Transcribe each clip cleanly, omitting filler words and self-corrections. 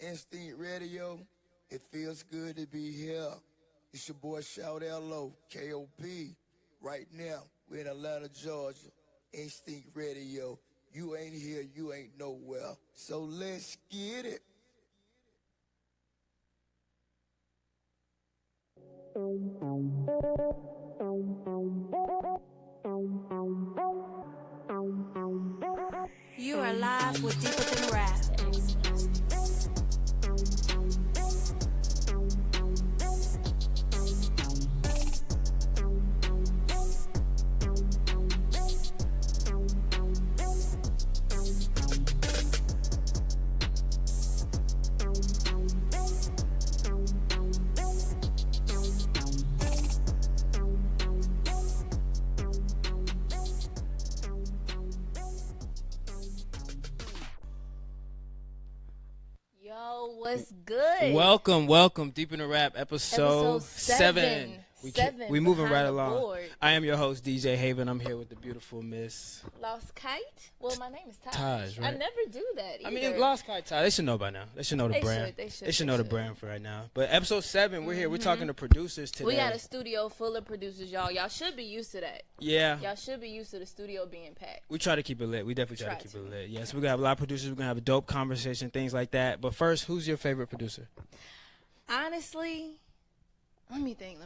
Instinct Radio. It feels good to be here. It's your boy Shout L.O. K.O.P. Right now, we're in Atlanta, Georgia. Instinct Radio. You ain't here, you ain't nowhere. So let's get it. You are live with Deeper Than Rap. What's good? Welcome. Deep in the Rap, episode 7. We moving right along. Board. I am your host, DJ Haven. I'm here with the beautiful Miss Lost Kite? Well, my name is Taj. Taj, right? I never do that either. I mean, Lost Kite, Taj. They should know by now. They should know the brand. They should know the brand for right now. But episode 7, we're here. We're talking to producers today. We got a studio full of producers, y'all. Y'all should be used to that. Yeah. Y'all should be used to the studio being packed. We try to keep it lit. We definitely try to keep it lit. Yeah, so we're going to have a lot of producers. We're going to have a dope conversation, things like that. But first, who's your favorite producer? Honestly, let me think.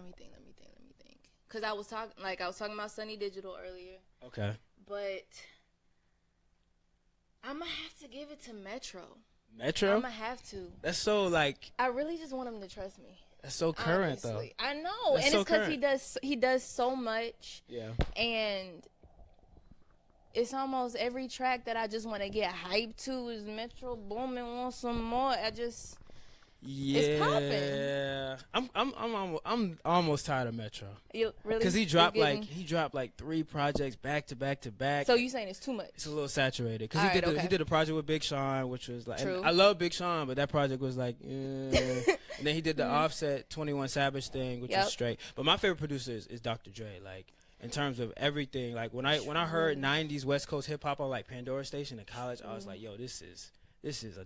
Because I was talking about Sunny Digital earlier. Okay. But I'm going to have to give it to Metro. Metro? I'm going to have to. That's so, like... I really just want him to trust me. That's so current, honestly. though. I know. That's and so it's because he does so much. Yeah. And it's almost every track that I just want to get hyped to is Metro Boomin, want some more. Yeah, it's popping. I'm almost tired of Metro. You really? Because he dropped like 3 projects back to back. So you saying it's too much? It's a little saturated. Because he did a project with Big Sean, which was like, True. I love Big Sean, but that project was like, and then he did the Offset 21 Savage thing, which was straight. But my favorite producer is Dr. Dre. Like, in terms of everything, like when I heard 90s West Coast hip hop on like Pandora Station in college, I was like, yo, this is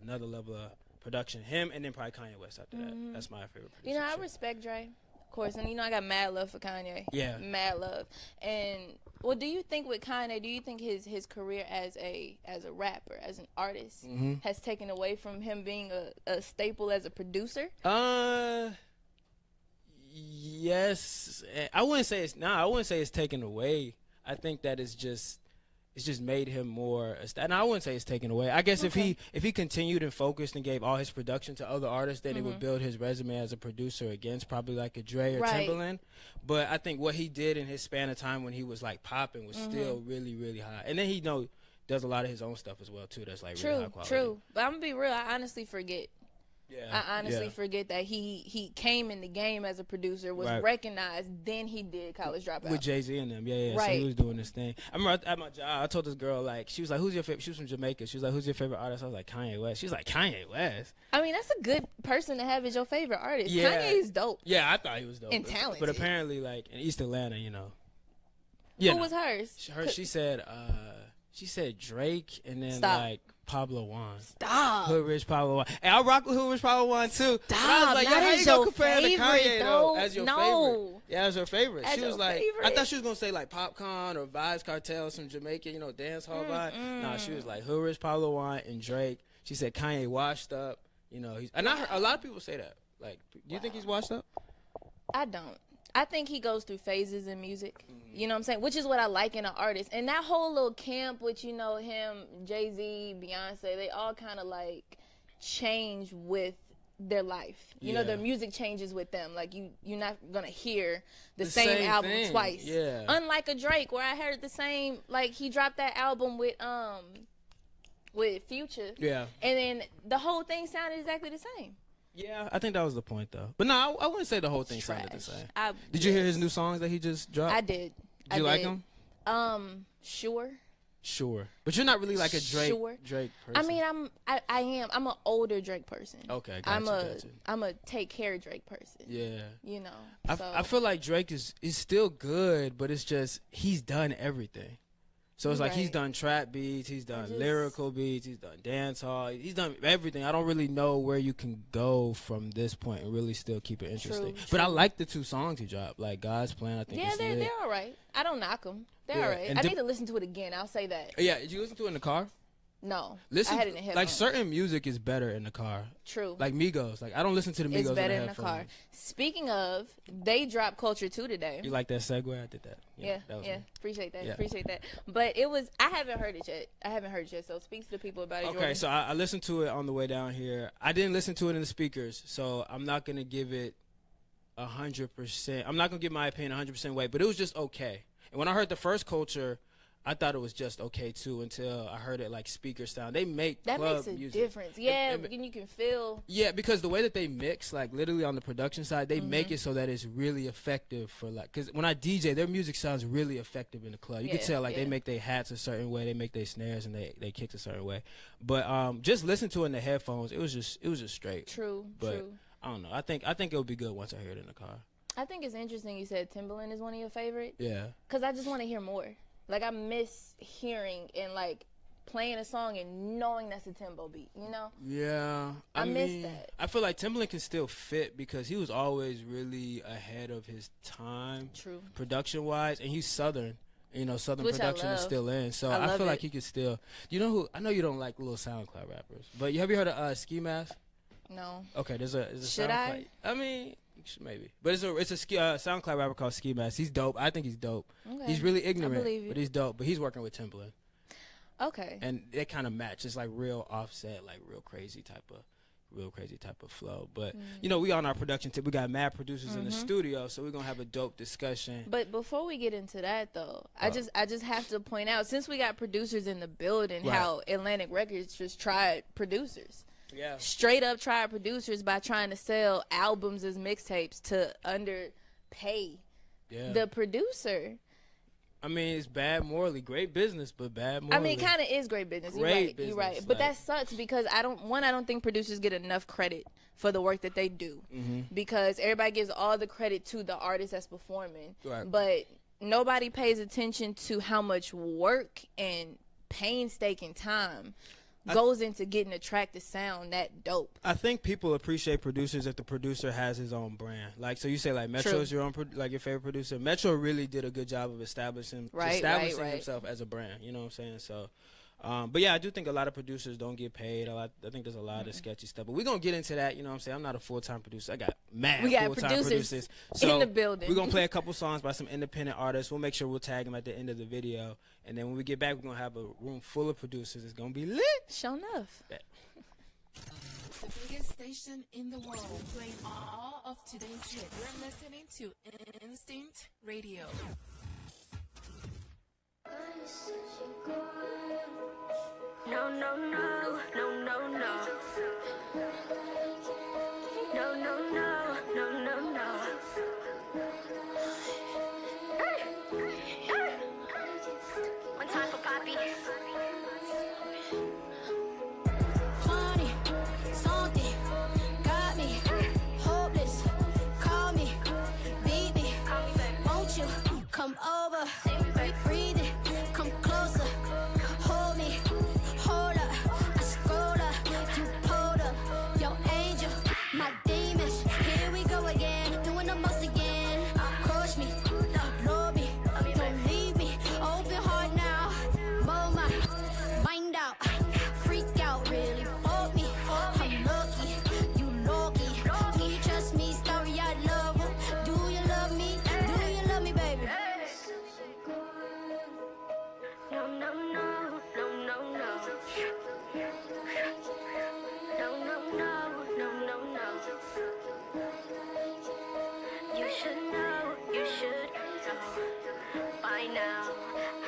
another level of production. Him and then probably Kanye West after that. That's my favorite producer. You know, I respect Dre, of course, and you know I got mad love for Kanye. Yeah, mad love. And what do you think with Kanye? Do you think his career as a rapper, as an artist, has taken away from him being a staple as a producer? Yes. I wouldn't say it's taken away. I think that it's just made him more. And I wouldn't say it's taken away. I guess if he continued and focused and gave all his production to other artists, then it would build his resume as a producer against probably like a Dre or Timbaland. But I think what he did in his span of time when he was like popping was still really, really high. And then he does a lot of his own stuff as well too. That's like really high quality. True. But I'm gonna be real. I honestly forget. Yeah. I honestly forget that he came in the game as a producer, was recognized, then he did College Dropout. With Jay-Z and them, yeah. Right. So he was doing this thing. I remember at my job, I told this girl, like, she was like, who's your favorite? She was from Jamaica. She was like, who's your favorite artist? I was like, Kanye West. She was like, Kanye West? I mean, that's a good person to have as your favorite artist. Yeah. Kanye's dope. Yeah, I thought he was dope. And talented. But apparently, like, in East Atlanta, you know. Who was hers? She said Drake and then, like, Pablo Juan. Stop. Hood Rich Pablo Juan. And I rock with Hood Rich Pablo Juan too. Stop. I was like, yo, how you gonna compare to Kanye though as your favorite? Yeah, as her favorite. As she was like, favorite. I thought she was gonna say like Popcorn or Vibes Cartel, some Jamaican, dance hall vibe. Nah, she was like Hood Rich Pablo Juan and Drake. She said Kanye washed up. And I heard a lot of people say that. Like, do you think he's washed up? I don't. I think he goes through phases in music. You know what I'm saying? Which is what I like in an artist. And that whole little camp with, him, Jay-Z, Beyonce, they all kind of like change with their life. You know, their music changes with them. Like you're not going to hear the same album twice. Yeah. Unlike a Drake where I heard the same, like he dropped that album with Future. Yeah. And then the whole thing sounded exactly the same. Yeah, I think that was the point, though. But no, I wouldn't say the whole thing sounded the same. Did you hear his new songs that he just dropped? I did. Did you like them? Sure. But you're not really like a Drake person. I mean, I am. I'm an older Drake person. Okay, gotcha. I'm a take care Drake person. Yeah. So. I feel like Drake is still good, but it's just he's done everything. So it's like he's Right. done trap beats, he's done just- lyrical beats, he's done dance hall, he's done everything. I don't really know where you can go from this point and really still keep it interesting. True, But I true. like the 2 songs he dropped, like God's Plan. I think Yeah, it's lit. they're all right. I don't knock them. They're Yeah, all right. and I dip- need to listen to it again. I'll say that. Yeah, did you listen to it in the car? No, Listen, I had it in the headphones. like certain music is better in the car. True. Like Migos, like I don't listen to the Migos It's better in in the the car. headphones. Speaking of, they dropped Culture 2 today. You like that segue? I did that. Yeah, that was yeah. me. Appreciate that. Yeah. Appreciate that. But it was, I haven't heard it yet. So speak to the people about it. Okay, Jordan. so I listened to it on the way down here. I didn't listen to it in the speakers, so I'm not gonna give it 100%. I'm not gonna give my opinion 100% weight, but it was just okay. And when I heard the first Culture, I thought it was just okay too until I heard it like speaker sound. They make that club makes a music. difference. Yeah, And- and you can feel. Yeah, because the way that they mix, like literally on the production side, they make it so that it's really effective for like. Because when I DJ, their music sounds really effective in the club. You can Yeah, tell like they yeah. make their hats a certain way, they make their snares and they kicks a certain way. But just listen to it in the headphones. It was just straight. True, But true. I don't know. I think it would be good once I hear it in the car. I think it's interesting you said Timbaland is one of your favorites. Yeah. Because I just want to hear more. Like, I miss hearing and, like, playing a song and knowing that's a Timbo beat, you know? Yeah, I miss mean, that. I feel like Timbaland can still fit because he was always really ahead of his time. True. Production wise, and he's Southern. You know, Southern Which I production is love. still in, so I I love feel like it. he could still. You know who? I know you don't like little SoundCloud rappers, but have you heard of Ski Mask? No. Okay, there's a Should SoundCloud. I mean, maybe, but it's a SoundCloud rapper called Ski Mask. He's dope. I think he's dope. Okay. He's really ignorant, believe you. but he's dope. But he's working with Timbaland, Okay. and they kind of match. It's like real offset, like real crazy type of flow. But you know, we on our production tip. We got mad producers in the studio, so we're gonna have a dope discussion. But before we get into that, though, I What? just have to point out, since we got producers in the building, Right. how Atlantic Records just tried producers. Yeah. Straight up tried producers by trying to sell albums as mixtapes to underpay Yeah. the producer. I mean, it's bad morally. Great business, but bad morally. I mean, it kind of is great business. You're Great right. business, You're right. But like- that sucks because I don't think producers get enough credit for the work that they do. Because everybody gives all the credit to the artist that's performing. Right. But nobody pays attention to how much work and painstaking time goes into getting a track to sound that dope. I think people appreciate producers if the producer has his own brand. Like, so you say like Metro's True. your own, like your favorite producer. Metro really did a good job of establishing Right. himself as a brand. You know what I'm saying? So, but yeah, I do think a lot of producers don't get paid. I think there's a lot of sketchy stuff. But we're gonna get into that. You know what I'm saying? I'm not a full-time producer. I got mad We got full-time producers So in the building. We're gonna play a couple songs by some independent artists. We'll make sure we'll tag them at the end of the video. And then when we get back, we're gonna have a room full of producers. It's gonna be lit. Show enough. The biggest station in the world, playing all of today's hits. You're listening to Instinct Radio. No, no, no, no, no, no. No, no, no, no, no, no. Hey, hey. One time for Poppy. 20 something got me hopeless. Call me, beat me. Won't you come over? Breathe it, come closer. Hold me, hold up. I scroll up, you pulled up. Your angel, my demons. Here we go again, doing the most again. Crush me, love me, don't leave me. Open heart now, mold my mind out. Freak out, really fuck me. I'm lucky, you lucky. Do you trust me? Story I love her. Do you love me? Do you love me, baby? No, no, no, no, no, no. No, no, no, no, no, no. You should know, you should know by now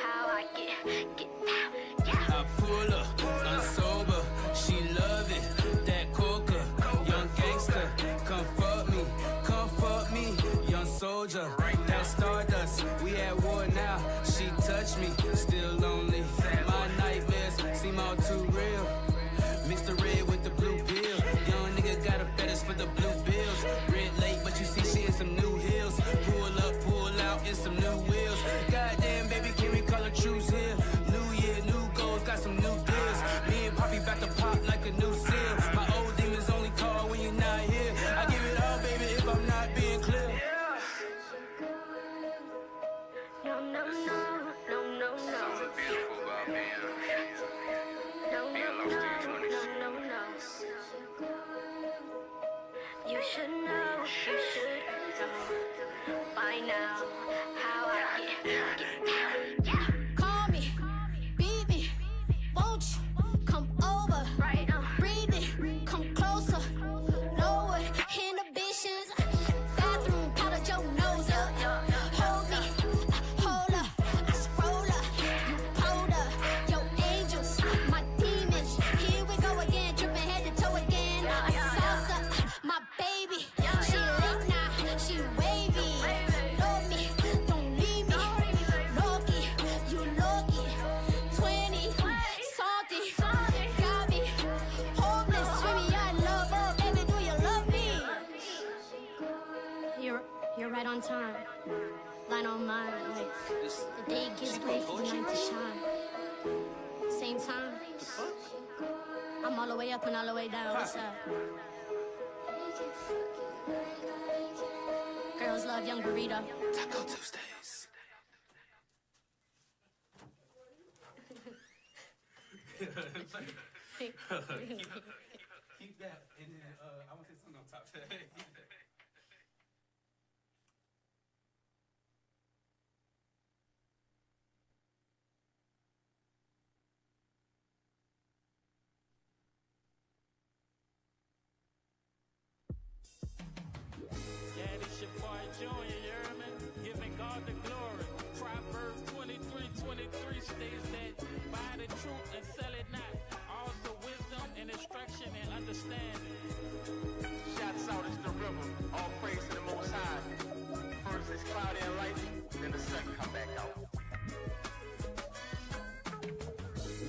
how I get down. Yeah. I pull up, unsober, she love it, that coca, young gangster, come fuck me, young soldier, that stardust, we at war now, she touched me, still lonely, my nightmares seem all too real, mix the red with the blue pill, young nigga got a fetish for the blue bills, red late, but you see she in some new heels, pull up, pull out in some new wheels, goddamn baby, can we call her truce here, should know, you should know by now how I get down. Yeah. Call me, beat me, won't you come over? Right now. Breathe it, come closer. Lower inhibitions. Bathroom, powder your nose up. Hold me, hold up. I scroll up. You pulled up. Your angels, my demons. Here we go again, dripping head to toe again. Salsa, my baby. She lit now, she wavy. Love me, don't leave me. Loki, you Loki. 20, salty, got me. Hopeless, baby, I love her. Baby, do you love me? You're right on time. Line on mine. Like, the day gives way for the night to shine. Same time. I'm all the way up and all the way down. What's up? Girls love young burrito. Taco Tuesdays. Keep that, and then I want to say something on top of that. Keep that. Yeah, this your boy Junior, you hear me? Giving God the glory. Proverbs 23:23 states that buy the truth and sell it not. Also wisdom and instruction and understanding. Shouts out is the river, all praise to the Most High. First it's cloudy and light, then the sun come back out.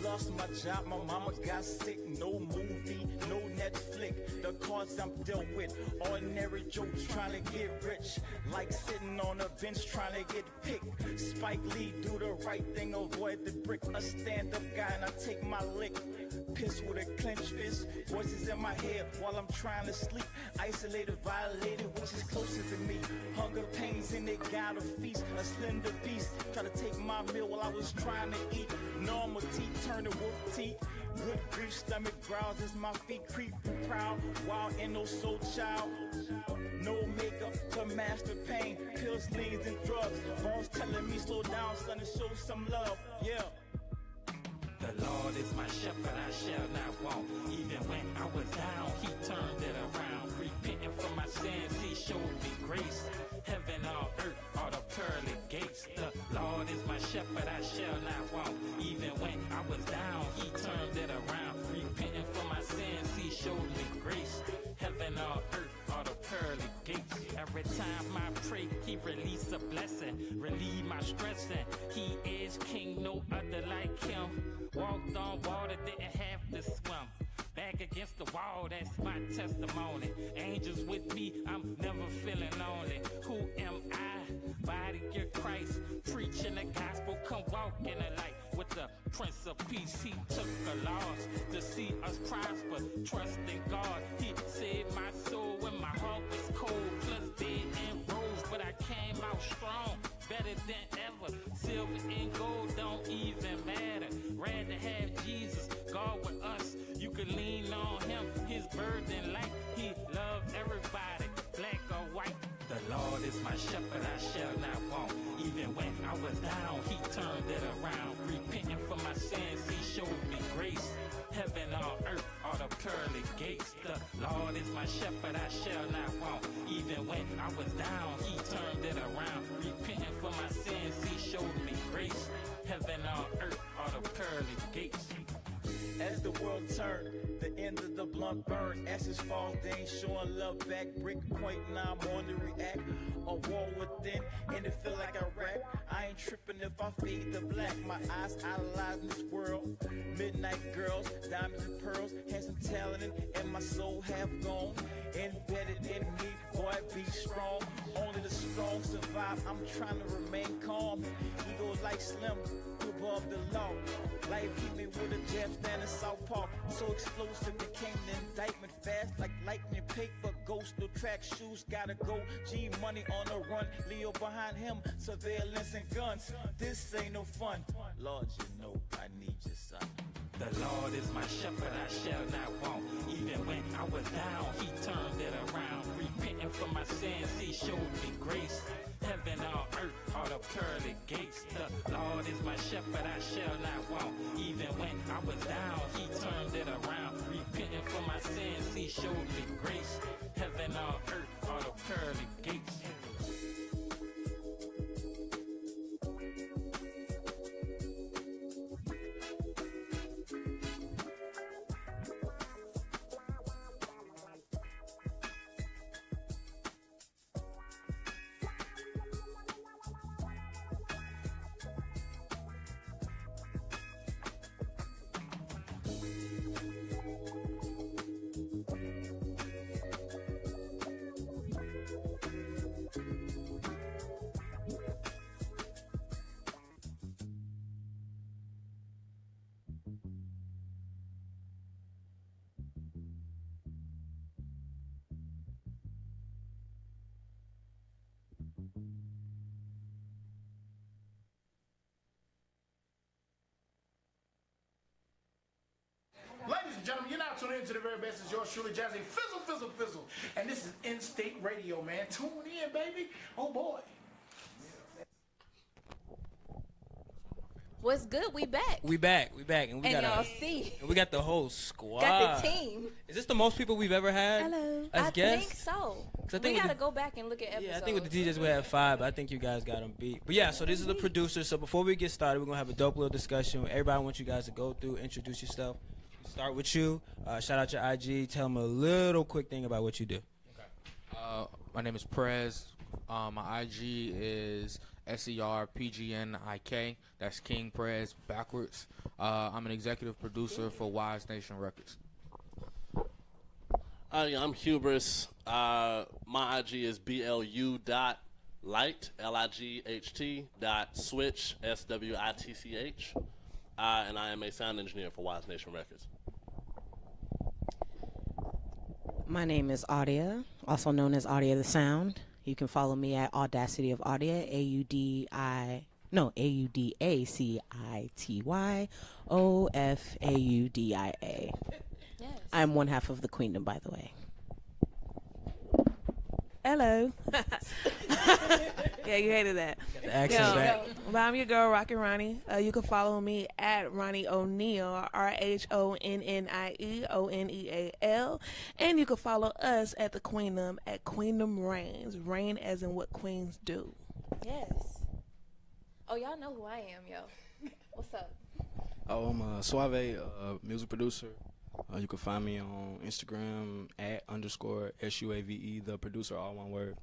Lost my job, my mama got sick. No movie, no Netflix. The cards I'm dealt with, ordinary jokes trying to get rich. Like sitting on a bench trying to get picked. Spike Lee, do the right thing, avoid the brick. A stand-up guy and I take my lick. Piss with a clenched fist, voices in my head while I'm trying to sleep. Isolated, violated, which is closer to me. Hunger pains and they got a feast. A slender beast, try to take my meal while I was trying to eat. Normal teeth turn to wolf teeth. Good grief, stomach growls as my feet creep. Proud, wild and no soul child. No makeup to master pain. Pills, leans, and drugs. Boss telling me slow down, son, and show some love. Yeah. The Lord is my shepherd, I shall not want. Even when I was down, he turned it around. Repenting from my sins, he showed me grace. Heaven on earth are the pearly gates. The Lord is my shepherd, I shall not want. Even when I was down, he turned it around. Repenting from my sins, he showed me grace. Heaven on earth are the pearly gates. Every time I pray, he release a blessing. Relieve my stressing. He is king, no other like him. Walked on water, didn't have to swim. Back against the wall, that's my testimony. Angels with me, I'm never feeling lonely. Who am I? Body of Christ. Preaching the gospel, come walk in the light. With the Prince of Peace, he took a loss to see us prosper. Trust in God, he saved my soul when my heart was cold. Plus dead and rose, but I came out strong. Better than ever. Silver and gold don't even matter. Rather have Jesus, God with us. You can lean on him, his burden light. He loves everybody, black or white. The Lord is my shepherd, I shall not want. Even when I was down, he turned it around. Repenting for my sins, he showed me grace. Heaven on earth are the pearly gates. The Lord is my shepherd, I shall not want. Even when I was down, he turned it around. Repenting for my sins, he showed me grace. Heaven on earth are the pearly gates. As the world turned, the end of the blunt burn. Ashes fall, they ain't showing love back. Brick point, now I'm on the react. A war within, and it feel like I rap. I ain't tripping if I fade the black. My eyes idolizing this world. Midnight girls, diamonds and pearls. Handsome talent, and my soul have gone. Embedded in me, boy, be strong. Only the strong survive. I'm trying to remain calm. Ego like Slim, above the law. Life hit me with a jab stand in South Park. So explosive, became an indictment fast like lightning. Paper, ghost, no track shoes, gotta go. G money on the run, Leo behind him, surveillance and guns. This ain't no fun. Lord, you know I need your son. The Lord is my shepherd, I shall not want. Even when I was down, he turned it around. I was down, he turned it around. Repenting for my sins, he showed me grace. Heaven on earth, all the pearly gates. Ladies and gentlemen, you're now tuning into the very best. It's yours truly, Jazzy Fizzle, Fizzle, Fizzle. And this is Instinct Radio, man. Tune in, baby. Oh, boy. What's good? We back. We back, and we And got y'all see. and we got the whole squad. Got the team. Is this the most people we've ever had? Hello. As I guests? think so. I think We with gotta go back and look at episodes. Yeah, I think with the DJs we had 5. I think you guys got them beat. But yeah, so this is the producer. So before we get started, we're gonna have a dope little discussion. Everybody wants you guys to go through, introduce yourself. Start with you. Shout out your IG. Tell them a little quick thing about what you do. My name is Prez. My IG is SERPGNIK. That's King Prez backwards. I'm an executive producer for Wise Nation Records. I'm Hubris. My IG is BLU.light, LIGHT .switch, SWITCH. And I am a sound engineer for Wise Nation Records. My name is Audia, also known as Audia the Sound. You can follow me at Audacity of Audia, AUDACITYOFAUDIA. Yes. I'm one half of the Queendom, by the way. Hello. Yeah, you hated that. The accent back. Well, I'm your girl, Rocky Ronnie. You can follow me at Ronnie O'Neal, RHONNIEONEAL. And you can follow us at the Queendom at Queendom Reigns. Reign as in what queens do. Yes. Oh, y'all know who I am, yo. What's up? Oh, I'm Suave, music producer. You can find me on Instagram at _SUAVE, the producer, all one word.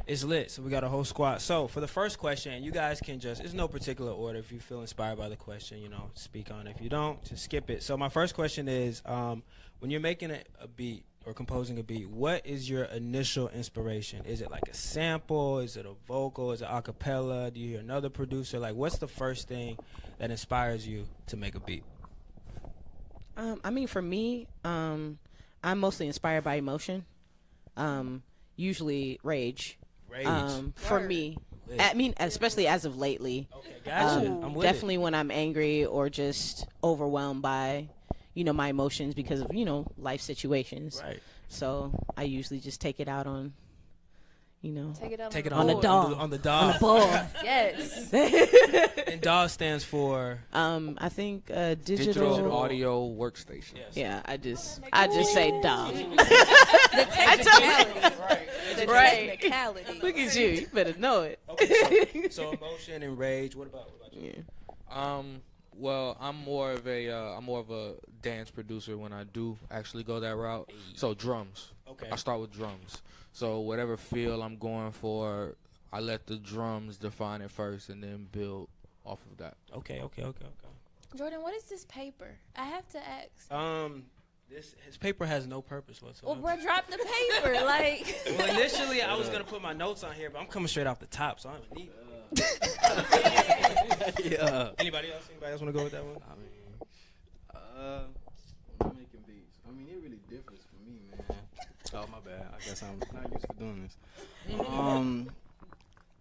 It's lit, so we got a whole squad. So for the first question, you guys can just, it's no particular order. If you feel inspired by the question, speak on it. If you don't, just skip it. So my first question is, when you're making a beat or composing a beat, what is your initial inspiration? Is it like a sample? Is it a vocal? Is it a cappella? Do you hear another producer? Like, what's the first thing that inspires you to make a beat? For me, I'm mostly inspired by emotion. Usually rage. For me. Especially as of lately. Okay, gotcha. I'm with definitely it. when I'm angry or just overwhelmed by, my emotions because of, life situations. Right. So I usually just take it out on, Take it on the dog. On the dog. On the ball. Yes. And DAW stands for? I think Digital Audio Workstation. Yes. Yeah, I just say DAW. The technicality. Right. Technicality. Look at you. You better know it. Okay, so emotion and rage. What about you? Yeah. Well, I'm more of a dance producer when I do actually go that route. So drums. Okay. I start with drums. So whatever feel I'm going for, I let the drums define it first and then build off of that. Okay. Jordan, what is this paper? I have to ask. His paper has no purpose whatsoever. Well, bro, drop the paper. Like. Well, initially I was gonna put my notes on here, but I'm coming straight off the top, so I don't even need it. Yeah. Anybody else want to go with that one? Making beats. It really differs for me, man. Oh, my bad. I guess I'm not used to doing this.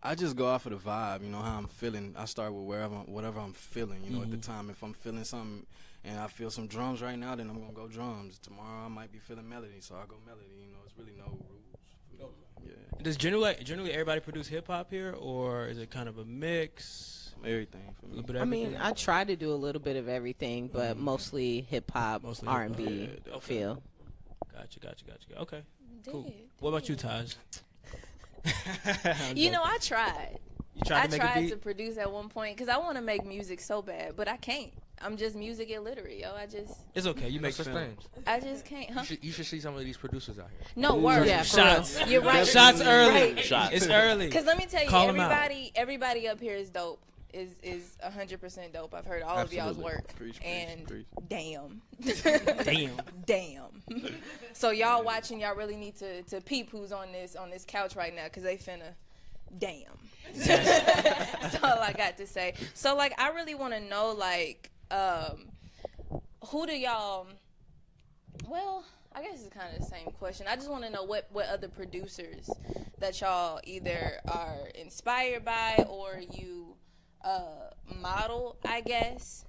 I just go off of the vibe, how I'm feeling. I start with whatever I'm feeling, at the time. If I'm feeling something and I feel some drums right now, then I'm going to go drums. Tomorrow I might be feeling melody, so I go melody. It's really no rules. Yeah. Does generally everybody produce hip hop here, or is it kind of a mix? some everything for me. I mean, I try to do a little bit of everything, but mostly hip hop, R&B feel. Gotcha. Okay, cool. What about you, Taj? You know, I tried. You tried to make a beat? to produce at one point because I want to make music so bad, but I can't. I'm just music illiterate, yo. It's okay. You make such films. things. I just can't. Huh? You should see some of these producers out here. No, word. Yeah, shots. You're right. Shots early. Right. Shots. It's early. Because let me tell you, Call 'em out. everybody up here is dope. Is 100% dope. I've heard all of y'all's work. Preach. Damn. Damn. So y'all watching, y'all really need to peep who's on this couch right now because they finna. Damn. That's all I got to say. So like, I really want to know like, who do y'all? Well, I guess it's kind of the same question. I just want to know what other producers that y'all either are inspired by or you model, I guess,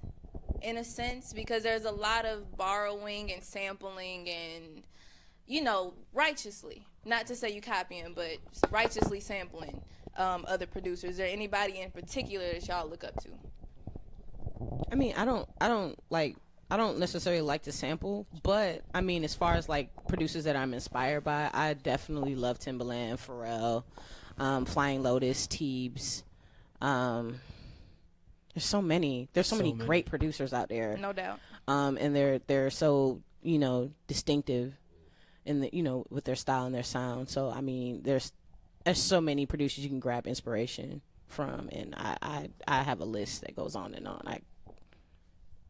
in a sense, because there's a lot of borrowing and sampling and, you know, righteously. Not to say you copying, but righteously sampling other producers. Is there anybody in particular that y'all look up to? I mean, I don't necessarily like to sample, but I mean, as far as like producers that I'm inspired by, I definitely love Timbaland, Pharrell, Flying Lotus, Teebs. There's so many great producers out there. No doubt. And they're so, you know, distinctive in the, you know, with their style and their sound. So I mean, there's so many producers you can grab inspiration from, and I have a list that goes on and on.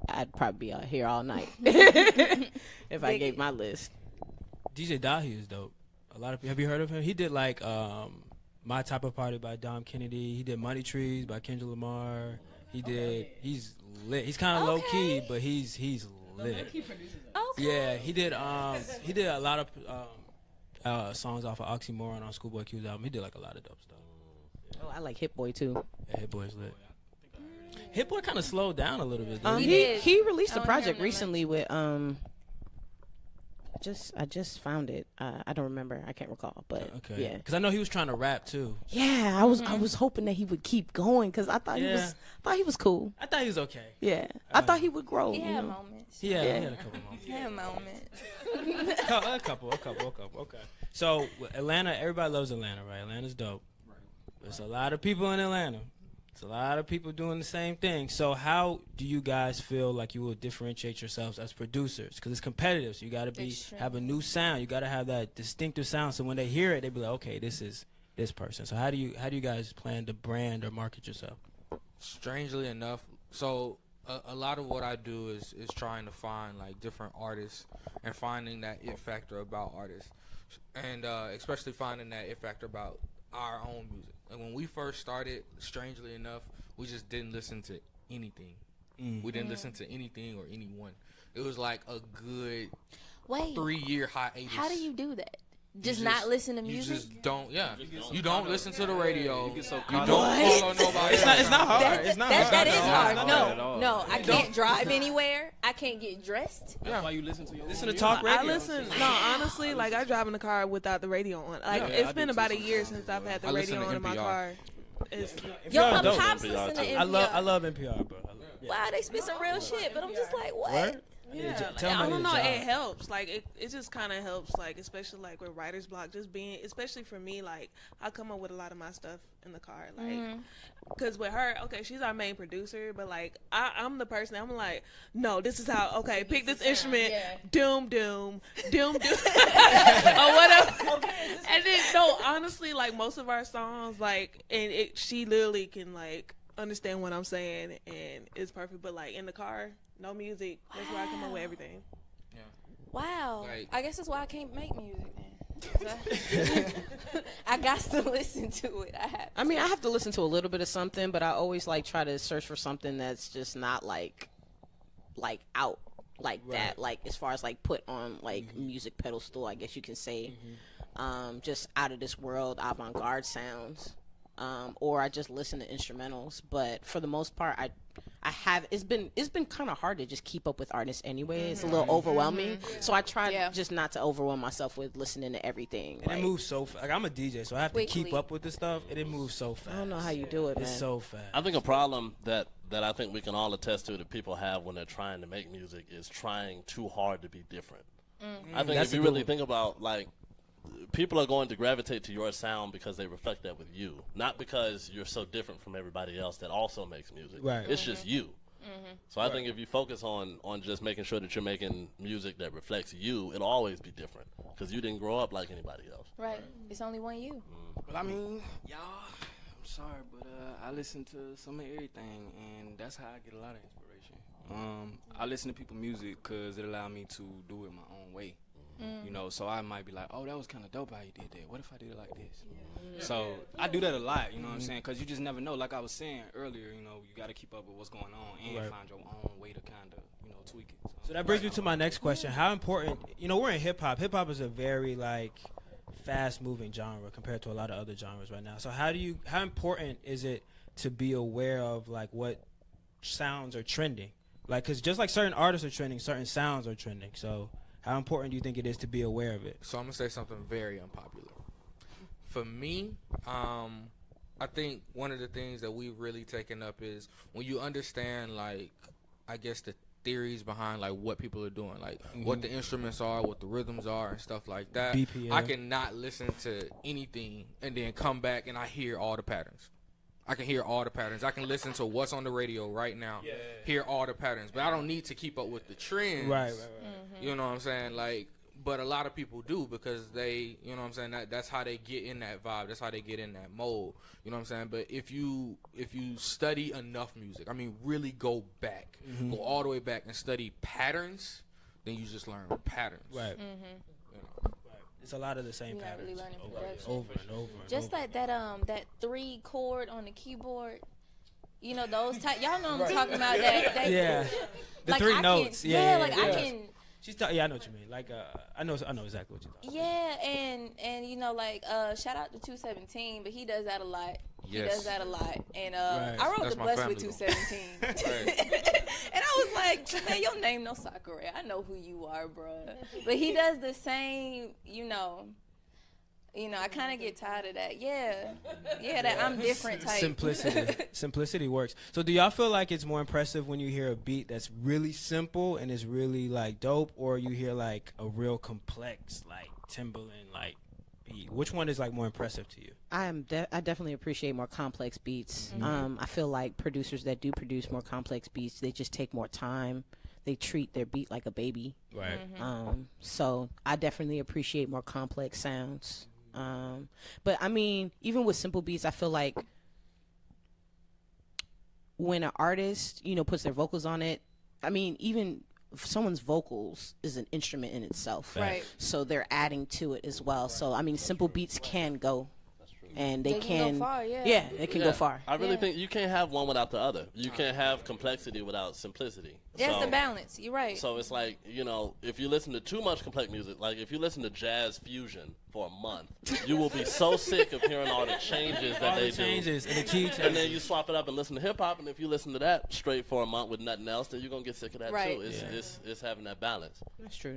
I'd probably be out here all night if I gave my list. DJ Dahi is dope. A lot of have you heard of him? He did like My Type of Party by Dom Kennedy. He did Money Trees by Kendrick Lamar. He's lit. He's kind of low key, but he's lit. Okay. Yeah, he did a lot of songs off of Oxymoron on Schoolboy Q's album. He did like a lot of dope stuff. Oh, I like Hit Boy too. Yeah, Hit Boy's lit. Hit Boy kind of slowed down a little bit. He released a project recently with I just found it. I don't remember. I can't recall. But okay. Yeah, because I know he was trying to rap too. Yeah, I was hoping that he would keep going because I thought he was cool. I thought he was okay. Yeah, I thought he would grow. He you had know? moments. He had a couple moments. He had moments. a couple. Okay. So Atlanta, everybody loves Atlanta, right? Atlanta's dope. Right. There's a lot of people in Atlanta. There's a lot of people doing the same thing. So how do you guys feel like you will differentiate yourselves as producers? Because it's competitive, so you got to have a new sound. You got to have that distinctive sound. So when they hear it, they be like, okay, this is this person. So how do you guys plan to brand or market yourself? Strangely enough, so a lot of what I do is trying to find like different artists and finding that it factor about artists, and especially finding that it factor about our own music. And when we first started, strangely enough, we just didn't listen to anything. We didn't listen to anything or anyone. It was like a good 3-year hiatus. How do you do that? Just not listen to music? You just don't, You don't listen to the radio. You get so You don't caught follow nobody. It's not hard. It's not hard. That is hard. No, No, I can't drive anywhere. I can't get dressed. That's why you listen to your to talk radio. I listen. No, honestly, like I drive in the car without the radio on. Like it's been about a year since I've had the radio on in my car. Yo, my pops listen to NPR. I love NPR, bro. Wow, they spit some real shit, but I'm just like, what? Yeah, tell I me don't your know. job. It helps. Like it just kind of helps. Like especially like with writer's block, just being, especially for me. Like I come up with a lot of my stuff in the car. Like, cause with her, okay, she's our main producer, but like I'm the person. I'm like, no, this is how. Okay, pick this instrument. Doom, doom, doom, doom, or whatever. And then no, honestly, like most of our songs, like, and she literally can like understand what I'm saying, and it's perfect. But like in the car. No music. That's why I come up with everything. Yeah. Wow. Like, I guess that's why I can't make music then. I got to listen to it. I have to listen to a little bit of something, but I always like try to search for something that's just not like out like that. Like as far as like put on like music pedestal, I guess you can say. Just out of this world avant-garde sounds. Or I just listen to instrumentals, but for the most part, it's been kind of hard to just keep up with artists anyway. It's a little overwhelming. So I try just not to overwhelm myself with listening to everything. And it moves so fast. Like, I'm a DJ, so I have to keep up with the stuff, and it moves so fast. I don't know how you do it, man. It's so fast. I think a problem that I think we can all attest to that people have when they're trying to make music is trying too hard to be different. I think if you really think about, like, people are going to gravitate to your sound because they reflect that with you, not because you're so different from everybody else that also makes music. Right. It's just you. So I think if you focus on just making sure that you're making music that reflects you, it'll always be different because you didn't grow up like anybody else. Right. It's only one you. But I mean, y'all, I'm sorry, but I listen to some of everything, and that's how I get a lot of inspiration. I listen to people's music because it allowed me to do it my own way. You know, so I might be like, oh, that was kind of dope how you did that. What if I did it like this? So I do that a lot, you know what I'm saying? Because you just never know. Like I was saying earlier, you know, you got to keep up with what's going on and find your own way to kind of, you know, tweak it. So that brings me to my next question. How important, you know, we're in hip-hop. Hip-hop is a very, like, fast-moving genre compared to a lot of other genres right now. So how important is it to be aware of, like, what sounds are trending? Like, because just like certain artists are trending, certain sounds are trending. So how important do you think it is to be aware of it? So I'm going to say something very unpopular. For me, I think one of the things that we've really taken up is when you understand, like, I guess the theories behind, like, what people are doing, like what the instruments are, what the rhythms are and stuff like that. BPM. I cannot listen to anything and then come back and I hear all the patterns. I can hear all the patterns. I can listen to what's on the radio right now, hear all the patterns. But I don't need to keep up with the trends. Right. You know what I'm saying? Like, but a lot of people do because they, you know what I'm saying, that's how they get in that vibe. That's how they get in that mode. You know what I'm saying? But if you study enough music, I mean, really go back, go all the way back and study patterns, then you just learn patterns. Right. You know? It's a lot of the same You're not patterns really learning over production. and over. Just like that 3 chord on the keyboard. You know those type. Y'all know what I'm talking about. That yeah. The like 3 notes. I can. Yeah, I know what you mean. Like, I know exactly what you're talking about. Yeah, and you know, like, shout out to 217, but he does that a lot. He does that a lot. And I wrote That's the Blessed family. with 217. And I was like, man, your name no Sakura. I know who you are, bruh. But he does the same, you know, I kind of get tired of that. Yeah, that I'm different type. Simplicity works. So do y'all feel like it's more impressive when you hear a beat that's really simple and is really, like, dope, or you hear, like, a real complex, like, Timbaland, like, beat? Which one is, like, more impressive to you? I definitely appreciate more complex beats. I feel like producers that do produce more complex beats, they just take more time. They treat their beat like a baby. Right. So I definitely appreciate more complex sounds. But I mean, even with simple beats, I feel like when an artist, puts their vocals on it, I mean, even someone's vocals is an instrument in itself. Right. So they're adding to it as well. So, I mean, simple beats can go. And they can go far, they can go far. I really think you can't have one without the other. You can't have complexity without simplicity. That's the balance. You're right. So it's like, if you listen to too much complex music, like if you listen to jazz fusion for a month, you will be so sick of hearing all the changes that they do. And the key changes. And then you swap it up and listen to hip hop, and if you listen to that straight for a month with nothing else, then you're gonna get sick of that too. It's having that balance. That's true.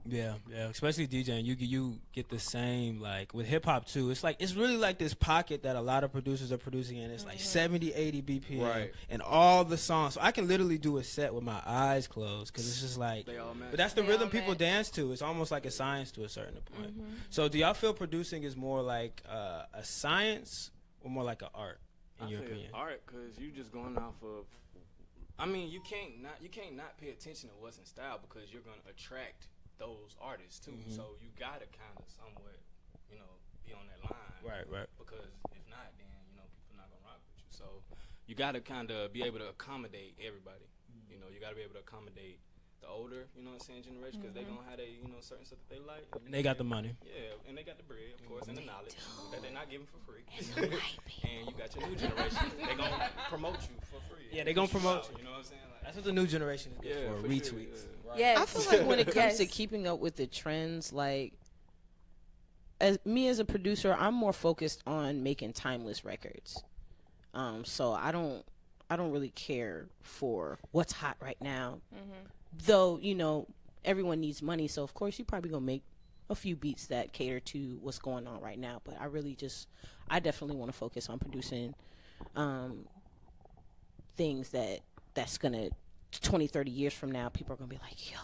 Yeah, especially DJing, you get the same, like, with hip-hop, too. It's really like this pocket that a lot of producers are producing in. It's like 70, 80 BPM, right, and all the songs. So I can literally do a set with my eyes closed, because it's just like, but that's the rhythm people dance to. It's almost like a science to a certain point. So do y'all feel producing is more like a science or more like an art, in your opinion? Art, because you just going off of, I mean, you can't not pay attention to what's in style, because you're going to attract those artists too, so you gotta kind of somewhat, be on that line, right? Because if not, then people not gonna rock with you. So you gotta kind of be able to accommodate everybody. You gotta be able to accommodate the older, generation, because they gonna have certain stuff that they like, and they got the money. Yeah, and they got the bread, of course, and the knowledge that they're not giving for free. And you got your new generation, they gonna promote you for free. Yeah, they gonna promote you. You know what I'm saying? Like, that's what the new generation is good for, retweets. Sure, yeah. I feel like when it comes to keeping up with the trends, like, as a producer, I'm more focused on making timeless records. So I don't I don't really care for what's hot right now. Mm-hmm. Though, you know, everyone needs money, so of course you probably gonna make a few beats that cater to what's going on right now. But I definitely want to focus on producing things that's gonna 20, 30 years from now, people are gonna be like, yo,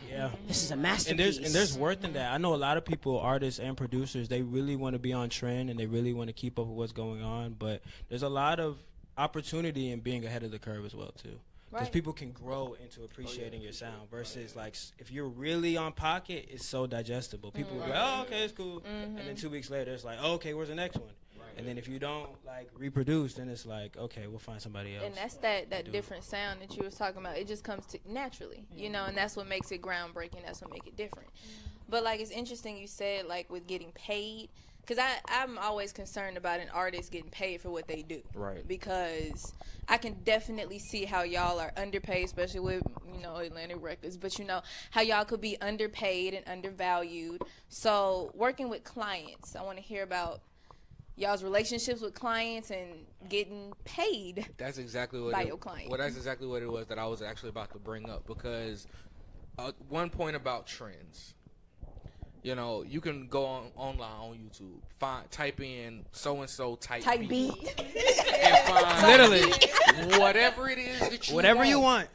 yeah, this is a masterpiece. And there's worth in that. I know a lot of people, artists and producers, they really want to be on trend and they really want to keep up with what's going on. But there's a lot of opportunity in being ahead of the curve as well too. Because people can grow into appreciating your sound versus like if you're really on pocket, it's so digestible. People will be like, oh, okay, it's cool. And then 2 weeks later, it's like, oh, okay, where's the next one? And then if you don't like reproduce, then it's like, okay, we'll find somebody else. And that's that different sound that you was talking about. It just comes to naturally, you know, and that's what makes it groundbreaking. That's what makes it different. But like, it's interesting you said like with getting paid, because I'm always concerned about an artist getting paid for what they do. Right. Because I can definitely see how y'all are underpaid, especially with, you know, Atlantic Records. But you know how y'all could be underpaid and undervalued. So working with clients, I want to hear about y'all's relationships with clients and getting paid. That's exactly what by your client. Well, that's exactly what it was that I was actually about to bring up, because one point about trends. You know, you can go online on YouTube, type in so and so type beat, and find literally whatever it is that you want.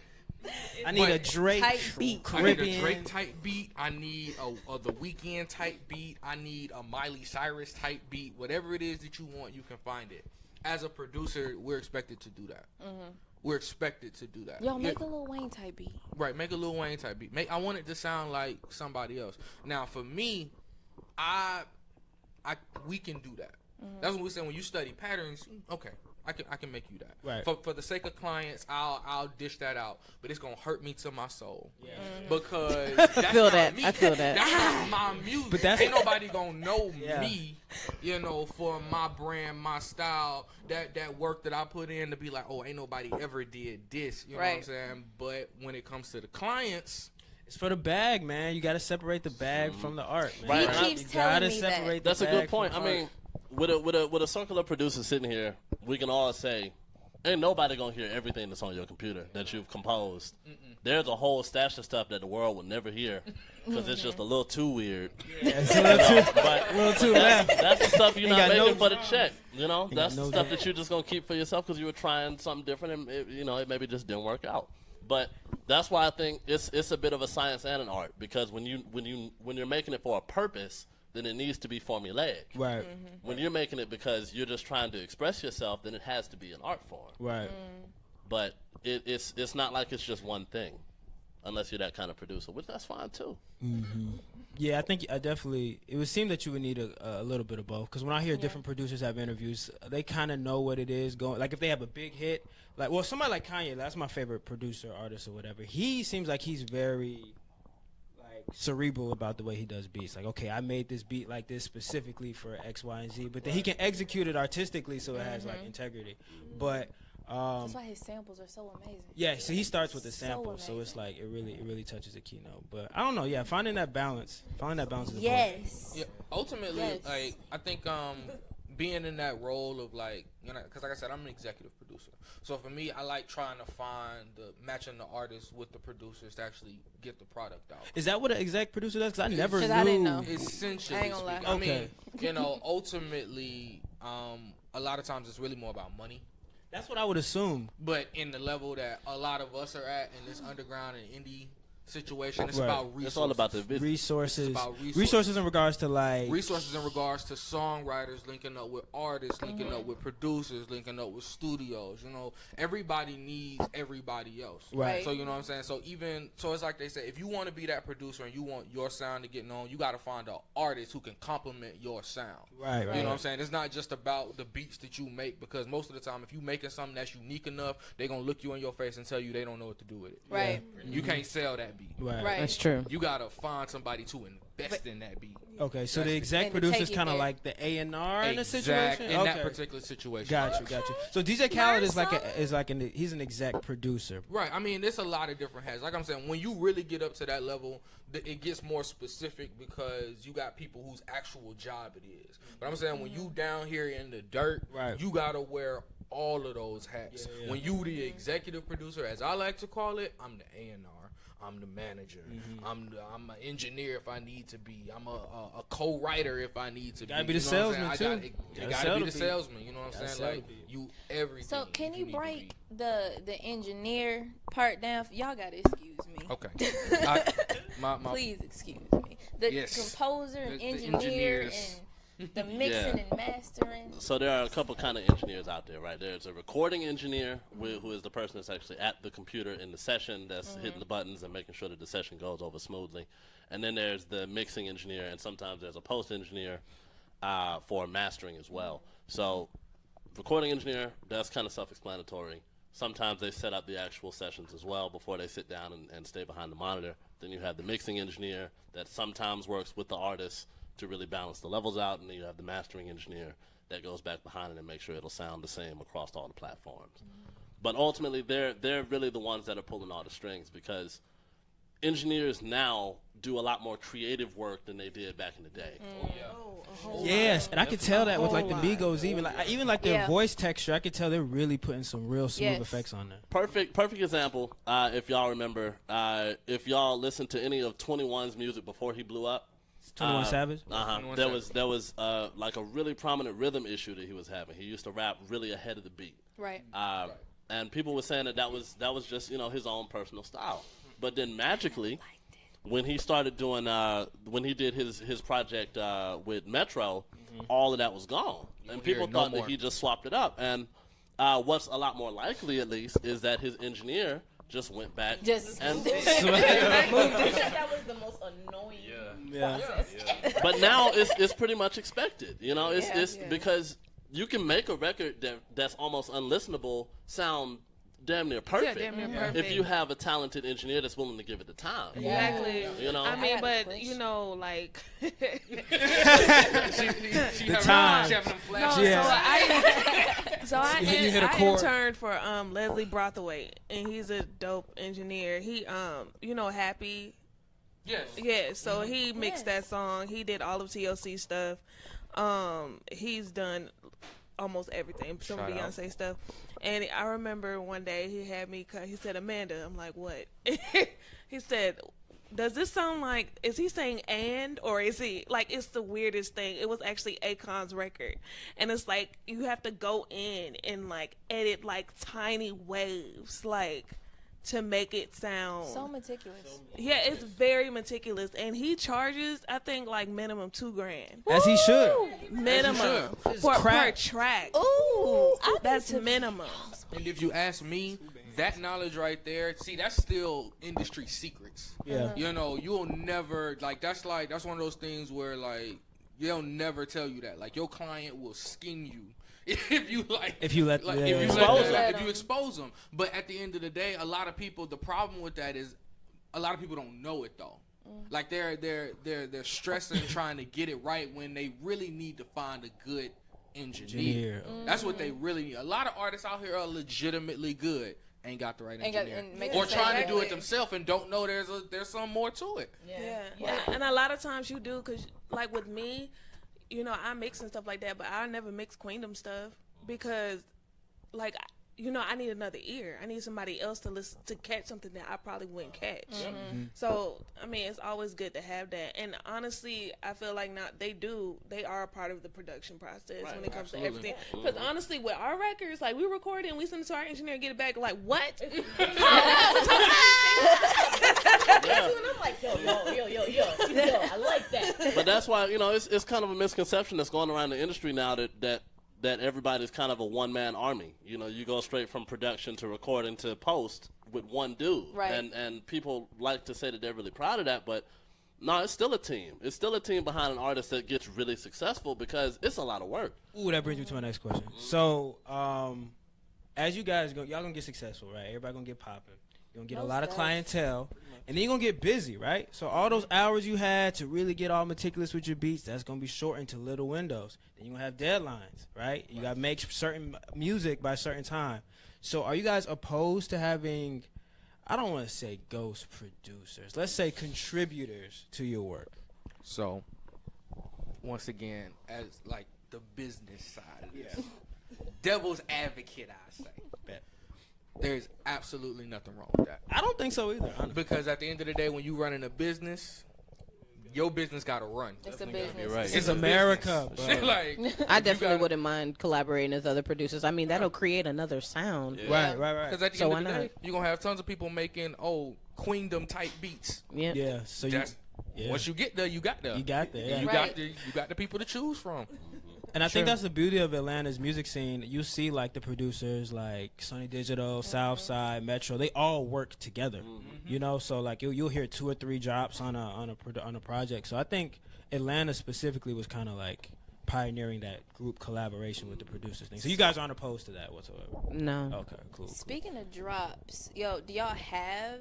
I need a Drake type beat. Caribbean. I need a Drake type beat. I need a The Weeknd type beat. I need a Miley Cyrus type beat. Whatever it is that you want, you can find it. As a producer, we're expected to do that. Mm-hmm. We're expected to do that. Yo, make a Lil Wayne type beat. Right, make a Lil Wayne type beat. I want it to sound like somebody else. Now, for me, we can do that. Mm-hmm. That's what we say when you study patterns. Okay, I can make you that. Right. For the sake of clients, I'll dish that out, but it's gonna hurt me to my soul. Yeah. Because that's I feel not that. me. I feel that. That's not my music. But that's ain't nobody gonna know me, you know, for my brand, my style, that work that I put in to be like, oh, ain't nobody ever did this. You know what I'm saying? But when it comes to the clients, it's for the bag, man. You got to separate the bag from the art, man. Right. He keeps telling me that. That's a good point. I mean, with a circle of producers sitting here, we can all say, ain't nobody gonna hear everything that's on your computer that you've composed. There's a whole stash of stuff that the world would never hear because it's just a little too weird. Yeah, it's a little too left. That's the stuff you're not making for the check. You know, Ain't that's got the no stuff job. that you're just gonna keep for yourself because you were trying something different, and it maybe just didn't work out. But that's why I think it's a bit of a science and an art, because when you're making it for a purpose, then it needs to be formulaic. Right. When you're making it because you're just trying to express yourself, then it has to be an art form. Right. But it's not like it's just one thing, unless you're that kind of producer, which that's fine too. Mm-hmm. Yeah, I think it would seem that you would need a little bit of both. Because when I hear different producers have interviews, they kind of know what it is going. Like if they have a big hit, like somebody like Kanye, that's my favorite producer, artist, or whatever. He seems like he's very cerebral about the way he does beats. Like, okay, I made this beat like this specifically for X, Y, and Z, but then he can execute it artistically so it has like integrity. But that's why his samples are so amazing. yeah, so he starts with the sample, so it's like it really touches a keynote. But I don't know, finding that balance is important. Yes. Yeah, ultimately, like I think being in that role of like, you know, because like I said, I'm an executive producer. So for me, I like trying to find matching the artists with the producers to actually get the product out. Is that what an exec producer does? Because I never knew. I didn't know. Essentially, I ain't gonna lie. I mean, you know, ultimately, a lot of times it's really more about money. That's what I would assume. But in the level that a lot of us are at in this underground and indie situation, it's about resources. It's all about the business. Resources. It's about resources in regards to like resources in regards to songwriters linking up with artists, linking up with producers, linking up with studios. You know, everybody needs everybody else. Right. So you know what I'm saying. So it's like they say, if you want to be that producer and you want your sound to get known, you got to find an artist who can complement your sound. Right. You know what I'm saying. It's not just about the beats that you make, because most of the time, if you making something that's unique enough, they're gonna look you in your face and tell you they don't know what to do with it. Right. You can't sell that beat. Right. That's true. You gotta find somebody to invest in that beat. Okay, so the exec producer is kind of like the A&R in the situation. In that particular situation. Got you. So DJ Khaled he's an exec producer. Right. I mean, there's a lot of different heads. Like I'm saying, when you really get up to that level, it gets more specific because you got people whose actual job it is. But I'm saying when you down here in the dirt, right, you gotta wear all of those hats. When you the executive producer, as I like to call it, I'm the A&R. I'm the manager. I'm an engineer if I need to be. I'm a co-writer if I need to be. Gotta be the salesman too. You gotta be the salesman. You know what I'm saying? Like you everything. So can you break the engineer part down? Y'all gotta excuse me. Okay. Please excuse me. The composer and engineer and the mixing and mastering. So there are a couple kind of engineers out there, right? There's a recording engineer, who is the person that's actually at the computer in the session, that's hitting the buttons and making sure that the session goes over smoothly. And then there's the mixing engineer, and sometimes there's a post engineer for mastering as well. So recording engineer, that's kind of self-explanatory. Sometimes they set up the actual sessions as well before they sit down and stay behind the monitor. Then you have the mixing engineer that sometimes works with the artist to really balance the levels out, and then you have the mastering engineer that goes back behind it and makes sure it'll sound the same across all the platforms. But ultimately, they're really the ones that are pulling all the strings, because engineers now do a lot more creative work than they did back in the day. Yes, and I could tell that with like the Migos, even like their voice texture. I could tell they're really putting some real smooth effects on there. Perfect example. If y'all remember, if y'all listened to any of 21's music before he blew up. 21 Savage. There was like a really prominent rhythm issue that he was having. He used to rap really ahead of the beat. Right. And people were saying that was just his own personal style. But then magically, when he started doing when he did his project with Metro, all of that was gone, and people thought that he just swapped it up. And what's a lot more likely, at least, is that his engineer just went back and moved it. That was the most annoying process. But now it's pretty much expected. It's because you can make a record that's almost unlistenable sound damn near perfect. Yeah, damn near perfect. If you have a talented engineer that's willing to give it the time. Exactly. I mean, but like the time. I hit a chord. interned for Leslie Brothwaite, and he's a dope engineer. He Happy. Yes. Yeah, so he mixed that song. He did all of TLC stuff. He's done almost everything, some Beyonce stuff. And I remember one day he had me he said, Amanda, I'm like, what? He said, does this sound like, is he saying and, or is he, like, it's the weirdest thing. It was actually Akon's record. And it's like, you have to go in and, like, edit, like, tiny waves, like, to make it sound so meticulous. Yeah, it's very meticulous, and he charges, I think, like minimum $2,000. As he should. Minimum per track. Ooh, that's minimum. And if you ask me, that knowledge right there, see, that's still industry secrets. Yeah. You'll never that's one of those things where they'll never tell you that. Like, your client will skin you. If you expose them. But at the end of the day, a lot of people, the problem with that is a lot of people don't know it though. Like they're stressing trying to get it right when they really need to find a good engineer. That's what they really need. A lot of artists out here are legitimately good, ain't got the right engineer, or trying to do it themselves and don't know there's some more to it. Yeah. And a lot of times you do, because like with me, I mix and stuff like that, but I never mix Queendom stuff because, like, I need another ear. I need somebody else to listen to catch something that I probably wouldn't catch. So, I mean, it's always good to have that. And honestly, I feel like they are a part of the production process when it comes to everything. Because honestly, with our records, like, we record it and we send it to our engineer and get it back, like, what? And I'm like, yo, I like that. But that's why, it's kind of a misconception that's going around the industry now that everybody's kind of a one-man army. You go straight from production to recording to post with one dude. Right. And people like to say that they're really proud of that, but no, it's still a team. It's still a team behind an artist that gets really successful because it's a lot of work. Ooh, that brings me to my next question. So, as you guys go, y'all gonna get successful, right? Everybody gonna get popping. You're gonna get a lot of clientele, and then you're gonna get busy, right? So all those hours you had to really get all meticulous with your beats, that's gonna be shortened to little windows. Then you're gonna have deadlines, right? You gotta make certain music by a certain time. So are you guys opposed to having, I don't want to say ghost producers, let's say contributors to your work? So, once again, as like the business side of this, devil's advocate, I say. Bet. There's absolutely nothing wrong with that. I don't think so either. Honestly. Because at the end of the day, when you running a business, your business gotta run. It's a business. Right. It's America, bro. Like, I definitely wouldn't mind collaborating with other producers. I mean, that'll create another sound. Right. Because at the end of the day, you're gonna have tons of people making queendom type beats. Yeah. Yeah. So once you get there, you got there. You got there. Yeah. You got the people to choose from. And I think that's the beauty of Atlanta's music scene. You see, like, the producers, like Sony Digital, Southside, Metro. They all work together, you know. So like you'll hear 2 or 3 drops on a project. So I think Atlanta specifically was kind of like pioneering that group collaboration with the producers thing. So you guys aren't opposed to that whatsoever? No. Okay, cool. Speaking of drops, do y'all have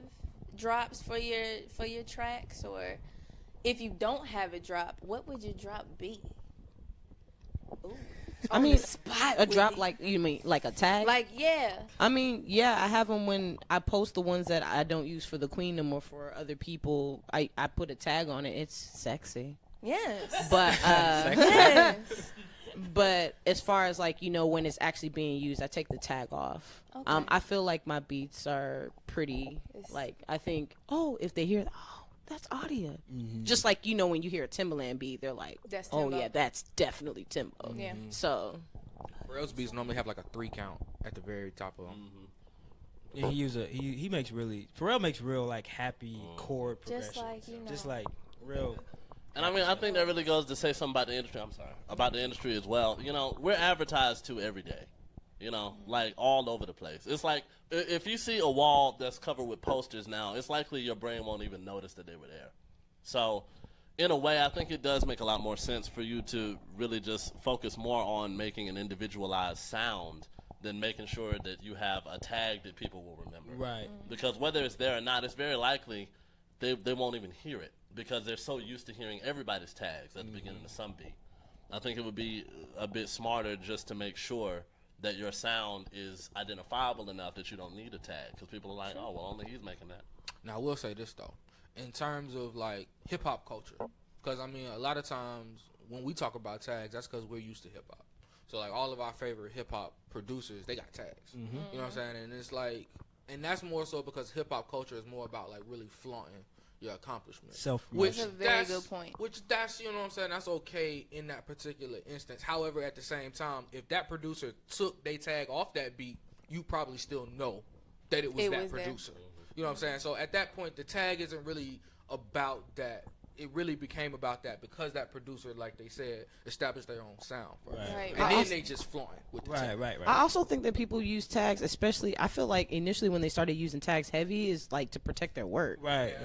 drops for your tracks, or if you don't have a drop, what would your drop be? Ooh. I mean, a drop like you mean like a tag? Like yeah. I mean, yeah, I have them when I post the ones that I don't use for the Queendom or for other people. I put a tag on it. It's sexy. Yes. But yes. But as far as like when it's actually being used, I take the tag off. Okay. I feel like my beats are pretty. Like I think, if they hear, that's Audia. Mm-hmm. Just like when you hear a Timbaland beat, they're like, that's oh Timbo. yeah, that's definitely Timbo. Yeah. So Pharrell's beats normally have like a 3 count at the very top of them. Yeah, he makes Pharrell makes real like happy chord progressions. Just like just like real. And I mean, I think that really goes to say something about the industry. I'm sorry, about the industry as well. We're advertised to every day. Like all over the place. It's like if you see a wall that's covered with posters now, it's likely your brain won't even notice that they were there. So, in a way, I think it does make a lot more sense for you to really just focus more on making an individualized sound than making sure that you have a tag that people will remember. Right. Because whether it's there or not, it's very likely they won't even hear it because they're so used to hearing everybody's tags at the beginning of some beat. I think it would be a bit smarter just to make sure that your sound is identifiable enough that you don't need a tag because people are like, oh, well, only he's making that. Now, I will say this, though. In terms of, like, hip-hop culture, because, I mean, a lot of times when we talk about tags, that's because we're used to hip-hop. So, like, all of our favorite hip-hop producers, they got tags. You know what I'm saying? And it's like, and that's more so because hip-hop culture is more about, like, really flaunting your accomplishments. That's a very good point. Which that's, you know what I'm saying, that's okay in that particular instance. However, at the same time, if that producer took their tag off that beat, you probably still know that it was that producer. There. You know what I'm saying? So at that point, the tag isn't really about that. It really became about that because that producer, like they said, established their own sound. Right. And then they just flaunt with the tag. Right. I also think that people use tags, especially, I feel like initially when they started using tags heavy is like to protect their work. Right.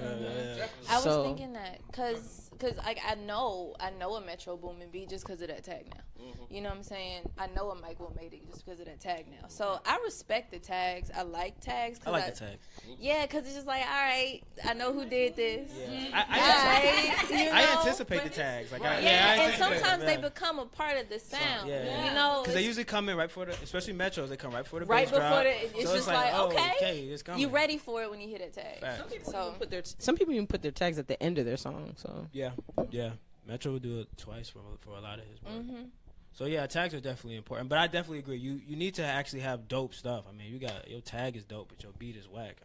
I was thinking that because I know a Metro Boomin beat just because of that tag now. You know what I'm saying? I know a Mike Will made it just because of that tag now. So I respect the tags. I like tags. I like the tags. Yeah, because it's just like, all right, I know who did this. Yeah. I anticipate the tags. Like, and sometimes they become a part of the sound. Yeah. You know, because they usually come in right for the, especially Metros, they come right for the right bass before drop. it's so just like, okay, it's coming. You ready for it when you hit a tag. Some people even put their tags at the end of their song. So yeah. Metro will do it twice for a lot of his work. So yeah, tags are definitely important. But I definitely agree. You need to actually have dope stuff. I mean, your tag is dope, but your beat is whack.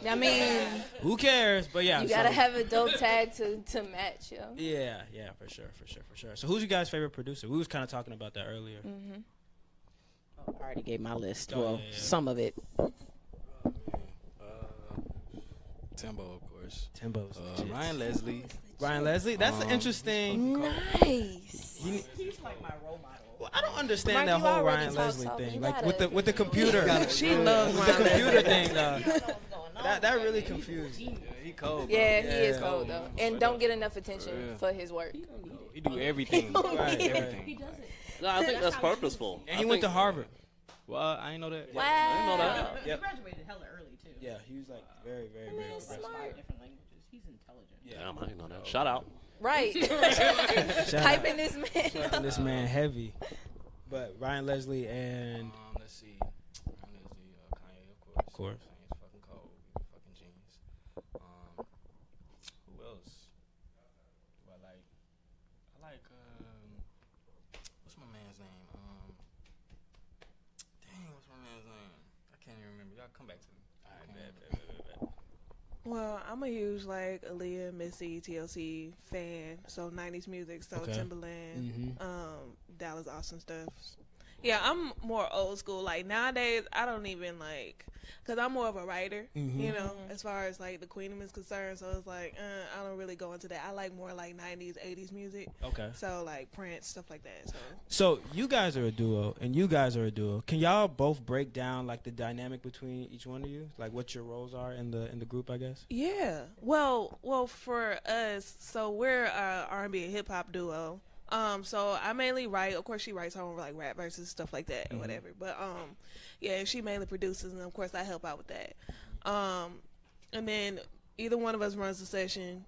I mean, who cares? But yeah, you gotta have a dope tag to match, yo. Yeah, for sure. So who's your guys' favorite producer? We was kind of talking about that earlier. I already gave my list. Some of it. Timbo, of course. Timbo's Ryan Leslie. Ryan Leslie? That's interesting. Nice. He's like my role model. Well, I don't understand Mark, that whole Ryan Leslie thing. Like with the computer. She loves the computer thing though. That really confused me. Yeah, he cold. Yeah, he is cold though, and don't get enough attention for his work. He do everything. Everything. He does it. No, I think that's purposeful. And he went to Harvard. Well, I ain't know that. Wow. I didn't know that. He graduated hella early too. Yeah, he was like very progressive. Different languages. He's intelligent. Yeah, I didn't know that. Shout out. Right. Hyping this man. Hyping this man heavy. But Ryan Leslie and let's see. Ryan Leslie, Kanye, of course. He's fucking cold. He's a fucking genius. Who else do I like? I like what's my man's name? man's name? I can't even remember. Y'all come back to me. All right, bet. Well, I'm a huge like Aaliyah, Missy, TLC fan. So 90s music, so Okay. Timberland, Dallas Austin stuff. Yeah, I'm more old school. Like nowadays, I don't even like, cause I'm more of a writer, you know, as far as like the Queendom is concerned. So it's like I don't really go into that. I like more like 90s, 80s music. Okay. So like Prince, stuff like that. So you guys are a duo, and you guys are a duo. Can y'all both break down like the dynamic between each one of you, like what your roles are in the group, I guess? Yeah. Well, for us, so we're a R&B and hip hop duo. So I mainly write. Of course, she writes her own like rap verses, stuff like that, or whatever. But yeah, she mainly produces, and of course, I help out with that. And then either one of us runs the session.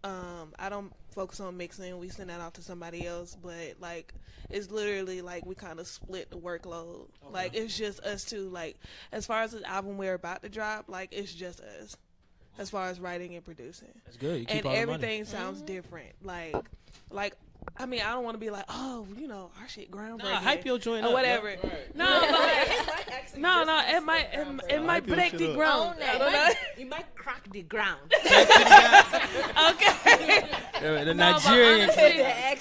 I don't focus on mixing. We send that off to somebody else. But like, it's literally like we kind of split the workload. Okay. Like it's just us two. Like as far as the album we're about to drop, like it's just us. As far as writing and producing. That's good. You keep and all the everything money. sounds different. Like. I mean, I don't want to be like, oh, you know, our shit groundbreaking. Nah, hype your joint or up, whatever. Yeah. Right. No, no, it might break the ground. I don't know. You might crack the ground. Okay. The Nigerian.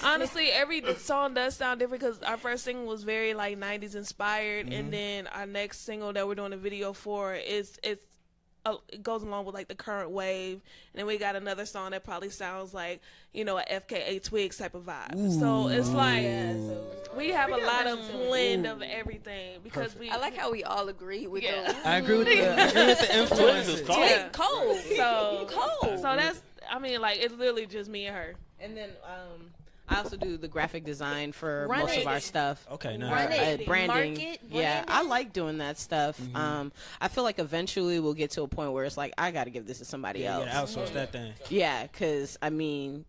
Honestly, every song does sound different because our first single was very like 90s inspired, and then our next single that we're doing a video for it goes along with like the current wave, and then we got another song that probably sounds like, you know, a FKA Twigs type of vibe. Ooh. So it's like we have a lot of blend of everything because Perfect. we. I like how we all agree with those. I agree with the influences. Yeah. Cold. So that's, I mean, like it's literally just me and her. And then I also do the graphic design for Run most it. of our stuff. Okay, nice. Run it. Branding. Market, yeah, branding. I like doing that stuff. I feel like eventually we'll get to a point where it's like I got to give this to somebody else. Yeah, outsource that thing. Yeah, because I mean,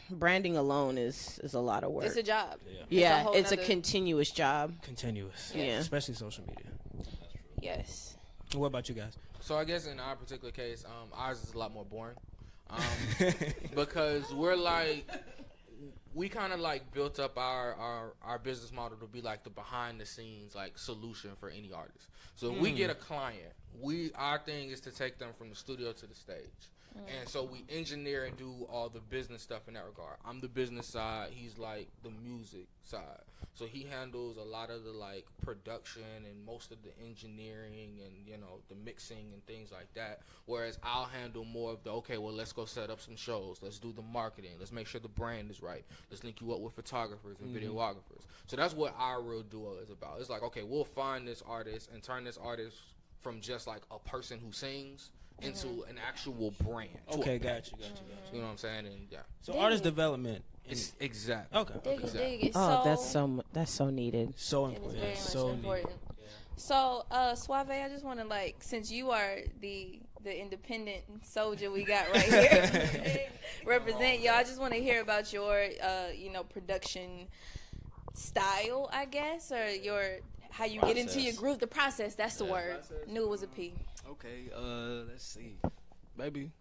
branding alone is a lot of work. It's a job. Yeah, It's it's a continuous job. Continuous. Yeah. Especially social media. Yes. What about you guys? So I guess in our particular case, ours is a lot more boring, because we're like, we kind of like built up our business model to be like the behind the scenes like solution for any artist. So if we get a client, our thing is to take them from the studio to the stage. And so we engineer and do all the business stuff in that regard. I'm the business side, he's like the music side. So he handles a lot of the like production and most of the engineering and, you know, the mixing and things like that. Whereas I'll handle more of the, okay, well, let's go set up some shows. Let's do the marketing. Let's make sure the brand is right. Let's link you up with photographers and videographers. So that's what our real duo is about. It's like, okay, we'll find this artist and turn this artist from just like a person who sings into an actual brand. Okay, got you. You know what I'm saying? And yeah. So artist development. It's exactly. Okay. Dig it. Oh, So, that's so needed. So it is important. very much So important. needed. So, Suave, I just want to like, since you are the independent soldier we got right here, represent y'all. I just want to hear about your, production style, I guess, or how you get into your group. The process. That's the word. Knew it was a P. Okay, let's see. Maybe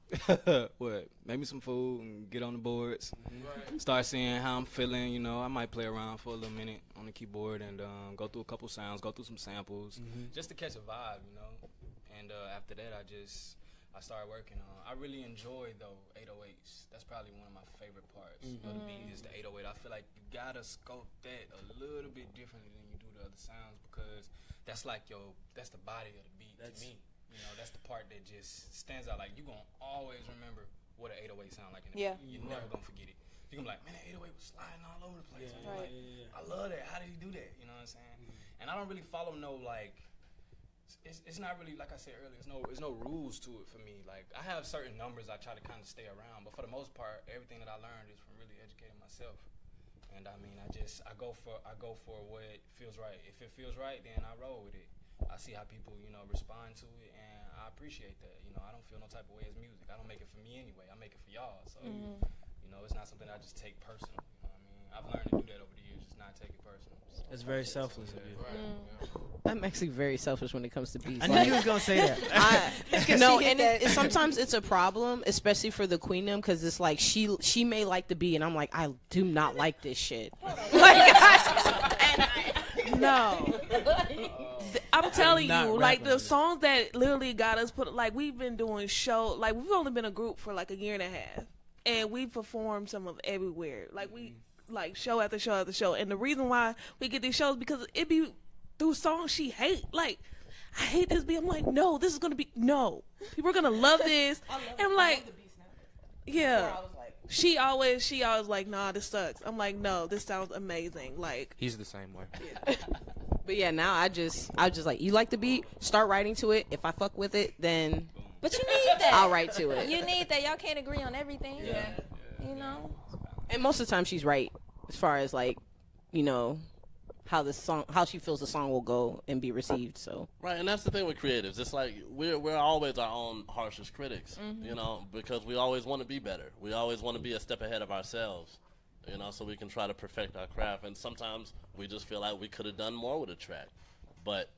what? Maybe some food and get on the boards. Start seeing how I'm feeling. You know, I might play around for a little minute on the keyboard and go through a couple sounds, go through some samples, just to catch a vibe. You know, and after that, I started working on. I really enjoy though 808s. That's probably one of my favorite parts of the beat is the 808. I feel like you gotta scope that a little bit differently than you do the other sounds because that's like that's the body of the beat to me. You know, that's the part that just stands out. Like, you're going to always remember what an 808 sound like in the beat. You're never going to forget it. You're going to be like, man, that 808 was sliding all over the place. I love that. How did he do that? You know what I'm saying? And I don't really follow no, like, it's not really, like I said earlier, there's no rules to it for me. Like, I have certain numbers I try to kind of stay around. But for the most part, everything that I learned is from really educating myself. And, I mean, I go for what feels right. If it feels right, then I roll with it. I see how people, you know, respond to it, and I appreciate that. You know, I don't feel no type of way as music. I don't make it for me anyway. I make it for y'all. So, you know, it's not something I just take personal. You know what I mean? I've learned to do that over the years, just not take it personal. So, that's very selfless of you. I'm actually very selfish when it comes to beats. I knew you was going to say that. No, and sometimes it's a problem, especially for the Queendom, because it's like she may like the beat, and I'm like, I do not like this shit. No. I'm telling not you, like rapping the on this. songs that literally got us put, like we've been doing like we've only been a group for like a year and a half, and we performed some of everywhere, like we like show after show after show, and the reason why we get these shows because it be through songs she hate, like I hate this beat. I'm like, no, this is gonna be people are gonna love this, and I'm like, yeah. She always like, nah, this sucks. I'm like, no, this sounds amazing. Like He's the same way. But yeah, now I just like, you like the beat, start writing to it. If I fuck with it, then But you need that. I'll write to it. You need that. Y'all can't agree on everything. Yeah. You know. And most of the time she's right as far as like, how she feels the song will go and be received. So Right, and that's the thing with creatives. It's like we're always our own harshest critics, because we always want to be better. We always want to be a step ahead of ourselves, so we can try to perfect our craft. And sometimes we just feel like we could have done more with a track. But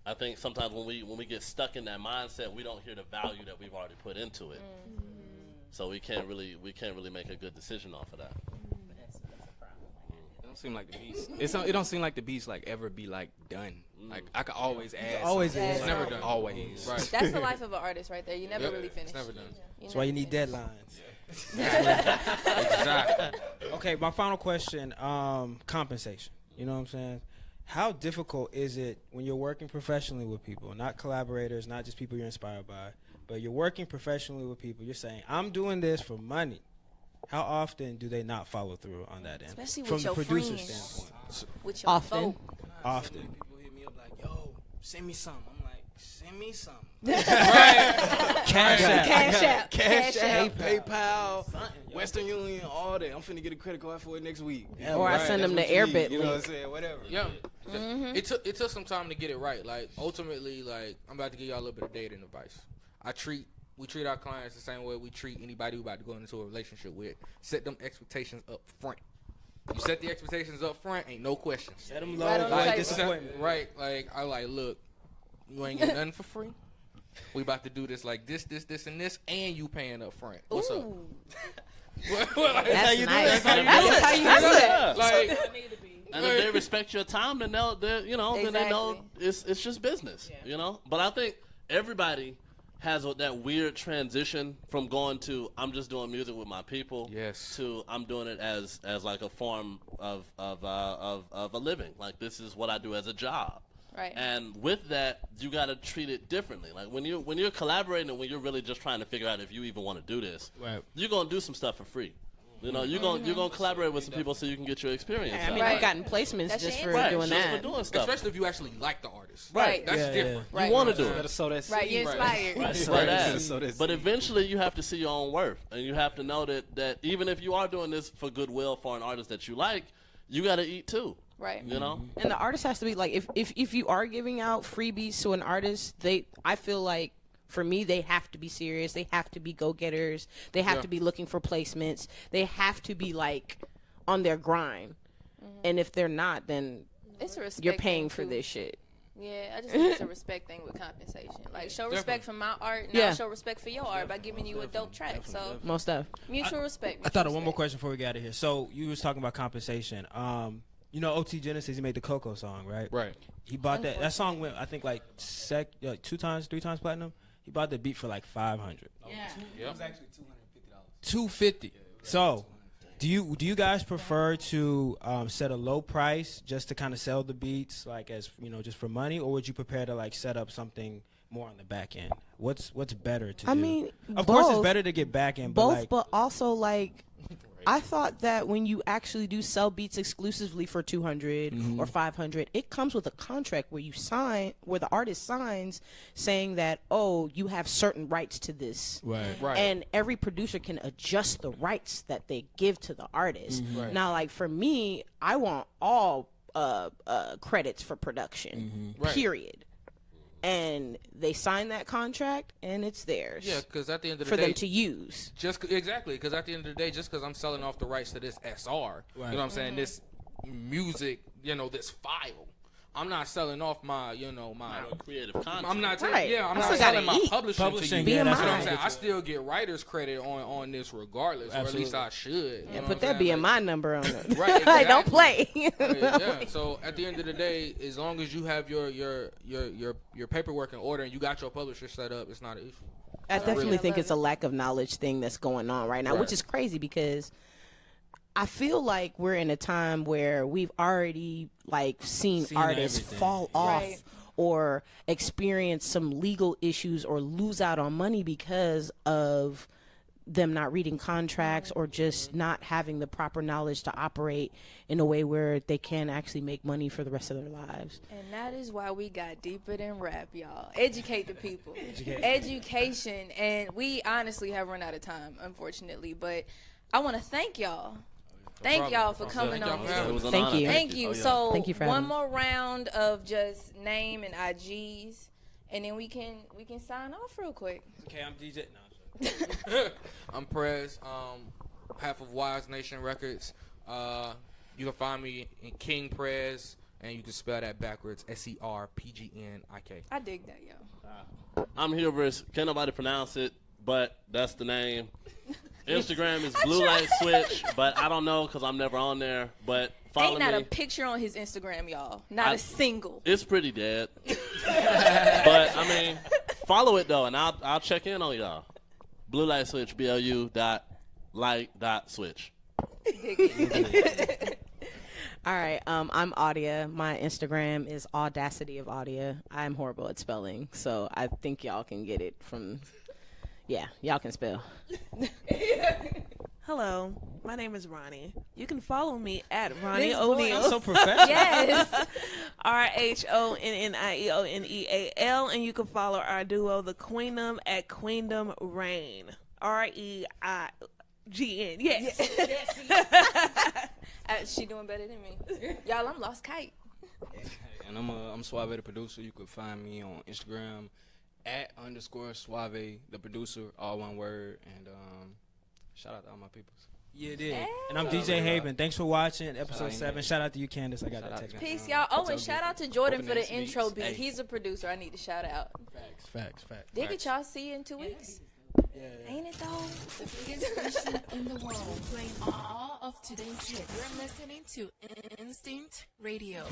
I think sometimes when we get stuck in that mindset, we don't hear the value that we've already put into it. So we can't really make a good decision off of that. It don't seem like the beats. It don't seem like the beats like ever be like done. Like I could always add. Always something. add It's never something. done. Always. Right. That's the life of an artist right there. You never really finish. It's never done. That's why you need deadlines. Exactly. Okay, my final question, compensation. You know what I'm saying? How difficult is it when you're working professionally with people, not collaborators, not just people you're inspired by, but you're working professionally with people, you're saying, I'm doing this for money. How often do they not follow through on that end? Especially from with the your producer friends. standpoint. With your Often. folk. Often. People hit me up like, yo, send me something. I'm like, send me something. Cash App. Cash App. PayPal, Western Union, all that. I'm finna get a credit card for it next week. Or I send them the Airbit You know what I'm link. saying? Whatever. Yeah. It took some time to get it right. Like ultimately, like I'm about to give y'all a little bit of dating advice. We treat our clients the same way we treat anybody we about to go into a relationship with. Set them expectations up front. You set the expectations up front, ain't no questions. Set them low, Right on the avoid table. disappointment. Right, like I like, look, you ain't getting nothing for free. We about to do this like this, and this, and you paying up front. What's up? That's how you do nice. it. That's how you do it. Like, And if they respect your time, then then they know it's just business, But I think everybody has that weird transition from going to I'm just doing music with my people, to I'm doing it as like a form of a living. Like this is what I do as a job. Right. And with that, you got to treat it differently. Like when you're collaborating and when you're really just trying to figure out if you even want to do this, you're gonna do some stuff for free. You're gonna collaborate with some people so you can get your experience. I mean, I've gotten placements just for doing that. For doing stuff. especially if you actually like the artist. Right. That's Yeah, different. Right. You want to do it. Better sow that seed. Right, you're inspired. Sow that But seed. eventually you have to see your own worth. And you have to know that even if you are doing this for goodwill for an artist that you like, you got to eat too. Right. And the artist has to be like, if you are giving out freebies to an artist, I feel like for me, they have to be serious. They have to be go-getters. They have to be looking for placements. They have to be like on their grind. And if they're not, then It's a respect you're paying thing, for too. this shit. Yeah, I just think it's a respect thing with compensation. Like, show respect for my art, now show respect for your art by giving you a dope track. So, Most stuff. mutual respect. I thought of one more question before we get out of here. So you was talking about compensation. OT Genesis, he made the Coco song, right? Right. He bought that. That song went, I think, like 3 times platinum. He bought the beat for like $500. It was actually $250. So, do you guys prefer to set a low price just to kind of sell the beats, like as just for money, or would you prepare to like set up something more on the back end? What's better to do? I mean, of course, it's both. better to get back end, Both, but but also like I thought that when you actually do sell beats exclusively for $200 or $500, it comes with a contract where the artist signs saying that, oh, you have certain rights to this. Right. And every producer can adjust the rights that they give to the artist. Now, like for me, I want all credits for production, period. And they sign that contract, and it's theirs. Yeah, because at the end of the for day, them to use. Exactly, because at the end of the day, just because I'm selling off the rights to this SR, you know what I'm saying, this music, this file, I'm not selling off my, you know, my creative content. I'm not Right. yeah, I'm I not still selling gotta my eat. publishing to you. yeah, That's that's what I'm right. saying. I still get writer's credit on this regardless, or at least I should. You know Yeah, what put I'm that saying? BMI number on it. Right, Like, don't exactly. play. Yeah. So at the end of the day, as long as you have your paperwork in order and you got your publisher set up, it's not an issue. I definitely think it's a lack of knowledge thing that's going on right now, Right. which is crazy because I feel like we're in a time where we've already like seen artists everything. fall off Right. or experience some legal issues or lose out on money because of them not reading contracts or just not having the proper knowledge to operate in a way where they can actually make money for the rest of their lives. And that is why we got deeper than rap, y'all. Educate the people. Education. And we honestly have run out of time, unfortunately. But I want to thank y'all. Thank y'all for coming on. It was an Thank honor. you. Thank you. Oh, yeah. So Thank you for one having more round of just name and IGs, and then we can sign off real quick. Okay, I'm DJ. No, I'm Prez, half of Wise Nation Records. You can find me in King Prez, and you can spell that backwards, SERPGNIK. I dig that, yo. I'm Hubris. Can't nobody pronounce it, but that's the name. Instagram is Blue Light Switch, but I don't know because I'm never on there. But follow Ain't not me. a picture on his Instagram, y'all. Not a single. It's pretty dead. But I mean, follow it though, and I'll check in on y'all. Blue Light Switch, BLU.light.switch. All right, I'm Audia. My Instagram is Audacity of Audia. I'm horrible at spelling, so I think y'all can get it from. Yeah, y'all can spell. Hello, my name is Ronnie. You can follow me at Ronnie This O'Neal. boy- so professional. Yes. RHONNIEONEAL, and you can follow our duo, The Queendom, at Queendom Reign. REIGN. Yes. She doing better than me. Y'all, I'm Lost Kite. And I'm Suave the producer. You can find me on Instagram at _Suave the producer, all one word. And shout out to all my peoples. Yeah, it is. And I'm DJ Haven. Thanks for watching episode 7. Shout out to you, Candace. I got that text. Peace, y'all. Oh, and shout out to Jordan for the Open intro beats. beat. Hey. He's a producer. I need to shout out. Facts. Dig it, y'all. See you in 2 weeks. Ain't it though? The biggest station in the world, playing all of today's hits. You're listening to Instinct Radio.